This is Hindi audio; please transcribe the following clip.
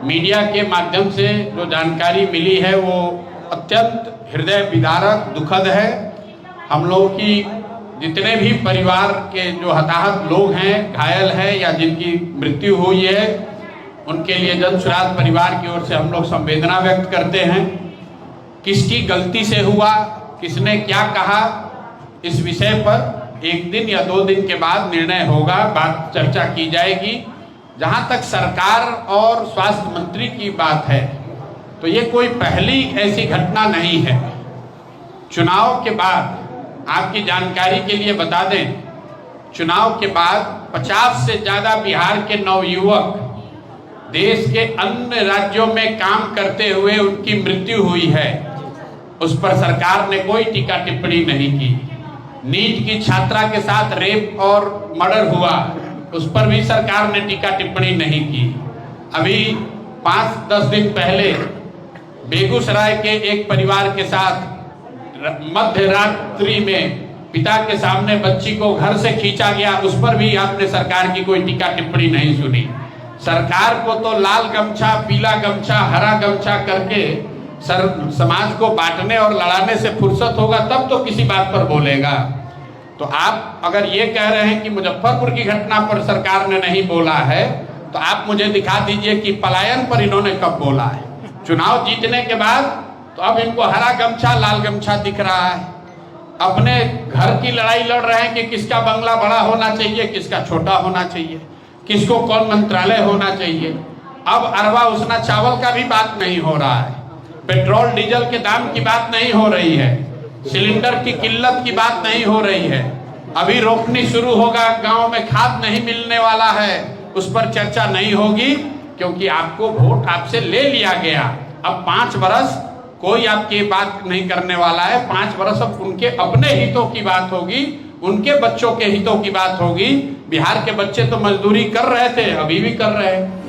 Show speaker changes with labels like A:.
A: मीडिया के माध्यम से जो जानकारी मिली है वो अत्यंत हृदय विदारक दुखद है। हम लोगों की जितने भी परिवार के जो हताहत लोग हैं, घायल हैं या जिनकी मृत्यु हुई है, उनके लिए जन सुराज परिवार की ओर से हम लोग संवेदना व्यक्त करते हैं। किसकी गलती से हुआ, किसने क्या कहा, इस विषय पर 1 दिन या 2 दिन के बाद निर्णय होगा, बात चर्चा की जाएगी। जहां तक सरकार और स्वास्थ्य मंत्री की बात है तो ये कोई पहली ऐसी घटना नहीं है। चुनाव के बाद आपकी जानकारी के लिए बता दें, चुनाव के बाद 50 से ज़्यादा बिहार के नवयुवक देश के अन्य राज्यों में काम करते हुए उनकी मृत्यु हुई है। उस पर सरकार ने कोई टीका टिप्पणी नहीं की। नीट की छात्रा के साथ रेप और मर्डर हुआ, उस पर भी सरकार ने टीका टिप्पणी नहीं की। अभी 5-10 दिन पहले बेगूसराय के एक परिवार के साथ मध्य रात्रि में पिता के सामने बच्ची को घर से खींचा गया, उस पर भी आपने सरकार की कोई टीका टिप्पणी नहीं सुनी। सरकार को तो लाल गमछा, पीला गमछा, हरा गमछा करके समाज को बांटने और लड़ाने से फुर्सत होगा तब तो किसी बात पर बोलेगा। तो आप अगर ये कह रहे हैं कि मुजफ्फरपुर की घटना पर सरकार ने नहीं बोला है, तो आप मुझे दिखा दीजिए कि पलायन पर इन्होंने कब बोला है। चुनाव जीतने के बाद तो अब इनको हरा गमछा, लाल गमछा दिख रहा है। अपने घर की लड़ाई लड़ रहे हैं कि किसका बंगला बड़ा होना चाहिए, किसका छोटा होना चाहिए, किसको कौन मंत्रालय होना चाहिए। अब अरवा उसना चावल का भी बात नहीं हो रहा है, पेट्रोल डीजल के दाम की बात नहीं हो रही है, सिलेंडर की किल्लत की बात नहीं हो रही है। अभी रोपनी शुरू होगा, गांव में खाद नहीं मिलने वाला है, उस पर चर्चा नहीं होगी, क्योंकि आपको वोट आपसे ले लिया गया। अब 5 वर्ष कोई आपकी बात नहीं करने वाला है। 5 वर्ष अब उनके अपने हितों की बात होगी, उनके बच्चों के हितों की बात होगी। बिहार के बच्चे तो मजदूरी कर रहे थे, अभी भी कर रहे हैं।